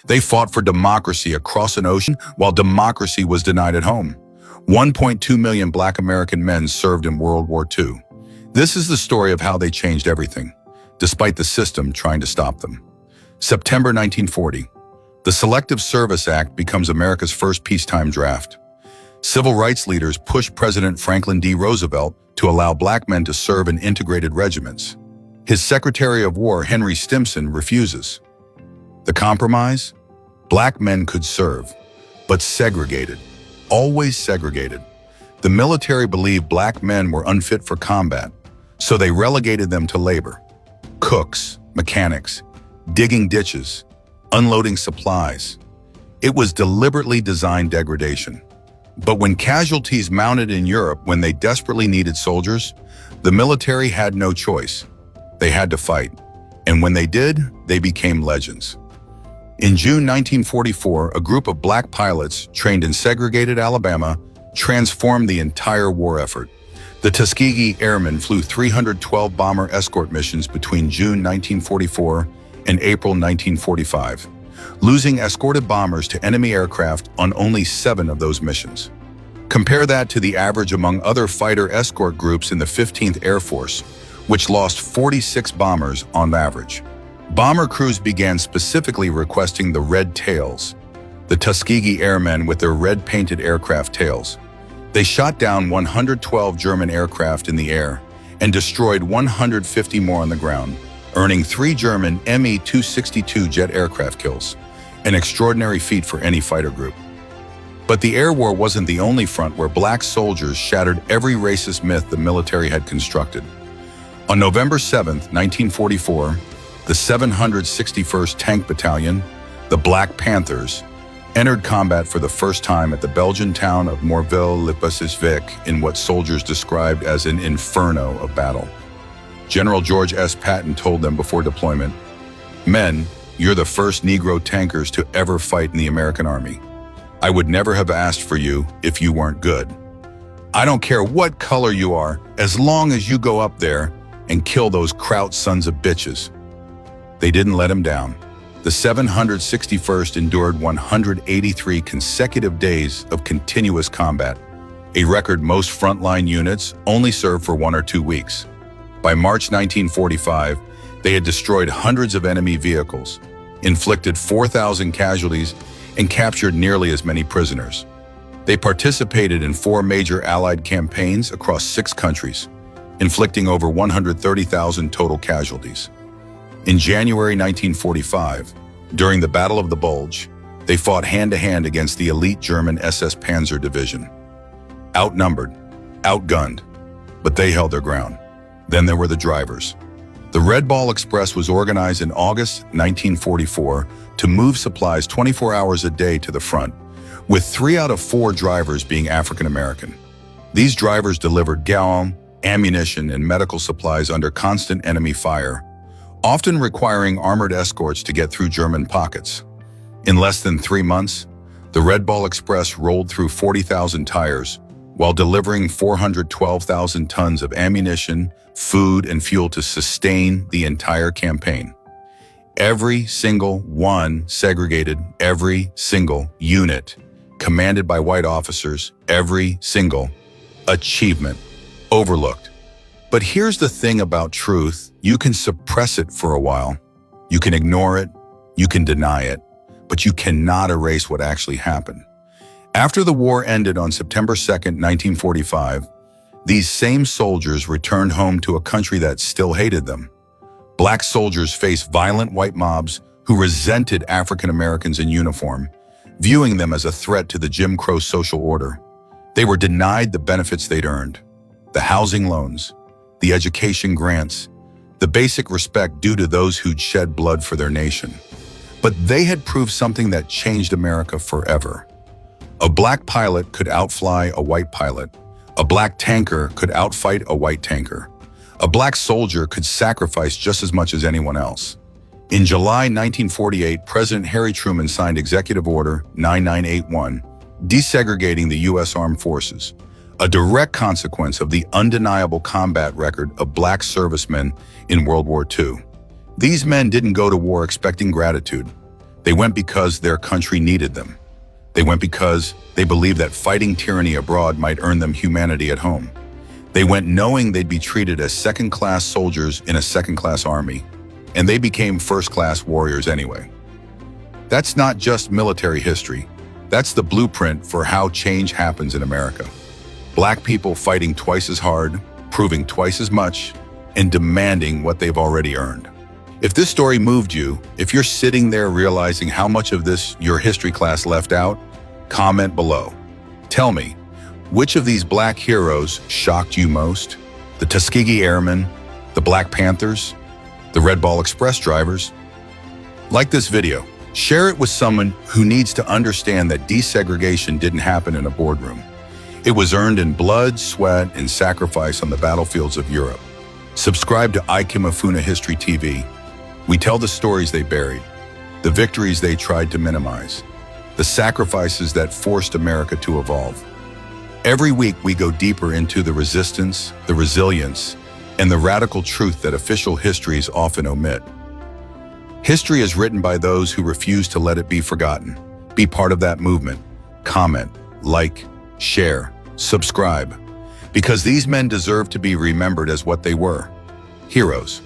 They fought for democracy across an ocean while democracy was denied at home. 1.2 million Black American men served in World War II. This is the story of how they changed everything, despite the system trying to stop them. September 1940. The Selective Service Act becomes America's first peacetime draft. Civil rights leaders push President Franklin D. Roosevelt to allow Black men to serve in integrated regiments. His Secretary of War, Henry Stimson, refuses. The compromise? Black men could serve, but segregated, always segregated. The military believed Black men were unfit for combat, so they relegated them to labor. Cooks, mechanics, digging ditches, unloading supplies. It was deliberately designed degradation. But when casualties mounted in Europe when they desperately needed soldiers, the military had no choice. They had to fight. And when they did, they became legends. In June 1944, a group of Black pilots trained in segregated Alabama transformed the entire war effort. The Tuskegee Airmen flew 312 bomber escort missions between June 1944 and April 1945, losing escorted bombers to enemy aircraft on only 7 of those missions. Compare that to the average among other fighter escort groups in the 15th Air Force, which lost 46 bombers on average. Bomber crews began specifically requesting the red tails, the Tuskegee Airmen with their red-painted aircraft tails. They shot down 112 German aircraft in the air and destroyed 150 more on the ground, earning 3 German Me-262 jet aircraft kills, an extraordinary feat for any fighter group. But the air war wasn't the only front where Black soldiers shattered every racist myth the military had constructed. On November 7, 1944, the 761st Tank Battalion, the Black Panthers, entered combat for the first time at the Belgian town of Morville-le-Pacifique in what soldiers described as an inferno of battle. General George S. Patton told them before deployment, "Men, you're the first Negro tankers to ever fight in the American Army. I would never have asked for you if you weren't good. I don't care what color you are, as long as you go up there and kill those Kraut sons of bitches." They didn't let him down. The 761st endured 183 consecutive days of continuous combat, a record most frontline units only served for 1 or 2 weeks. By March 1945, they had destroyed hundreds of enemy vehicles, inflicted 4,000 casualties, and captured nearly as many prisoners. They participated in 4 major Allied campaigns across 6 countries, inflicting over 130,000 total casualties. In January 1945, during the Battle of the Bulge, they fought hand-to-hand against the elite German SS Panzer Division. Outnumbered, outgunned, but they held their ground. Then there were the drivers. The Red Ball Express was organized in August 1944 to move supplies 24 hours a day to the front, with 3 out of 4 drivers being African American. These drivers delivered gallon, ammunition, and medical supplies under constant enemy fire, often requiring armored escorts to get through German pockets. In less than 3 months, the Red Ball Express rolled through 40,000 tires while delivering 412,000 tons of ammunition, food, and fuel to sustain the entire campaign. Every single one segregated, every single unit commanded by white officers, every single achievement overlooked. But here's the thing about truth: you can suppress it for a while, you can ignore it, you can deny it, but you cannot erase what actually happened. After the war ended on September 2nd, 1945, these same soldiers returned home to a country that still hated them. Black soldiers faced violent white mobs who resented African Americans in uniform, viewing them as a threat to the Jim Crow social order. They were denied the benefits they'd earned: the housing loans, the education grants, the basic respect due to those who'd shed blood for their nation. But they had proved something that changed America forever. A Black pilot could outfly a white pilot. A Black tanker could outfight a white tanker. A Black soldier could sacrifice just as much as anyone else. In July 1948, President Harry Truman signed Executive Order 9981, desegregating the U.S. Armed Forces, a direct consequence of the undeniable combat record of Black servicemen in World War II. These men didn't go to war expecting gratitude. They went because their country needed them. They went because they believed that fighting tyranny abroad might earn them humanity at home. They went knowing they'd be treated as second-class soldiers in a second-class army, and they became first-class warriors anyway. That's not just military history. That's the blueprint for how change happens in America. Black people fighting twice as hard, proving twice as much, and demanding what they've already earned. If this story moved you, if you're sitting there realizing how much of this your history class left out, comment below. Tell me, which of these black heroes shocked you most? The Tuskegee Airmen, the Black Panthers, the Red Ball Express drivers? Like this video, share it with someone who needs to understand that desegregation didn't happen in a boardroom. It was earned in blood, sweat, and sacrifice on the battlefields of Europe. Subscribe to Ikemefuna History TV. We tell the stories they buried, the victories they tried to minimize, the sacrifices that forced America to evolve. Every week we go deeper into the resistance, the resilience, and the radical truth that official histories often omit. History is written by those who refuse to let it be forgotten. Be part of that movement. Comment, like, share, subscribe, because these men deserve to be remembered as what they were, heroes.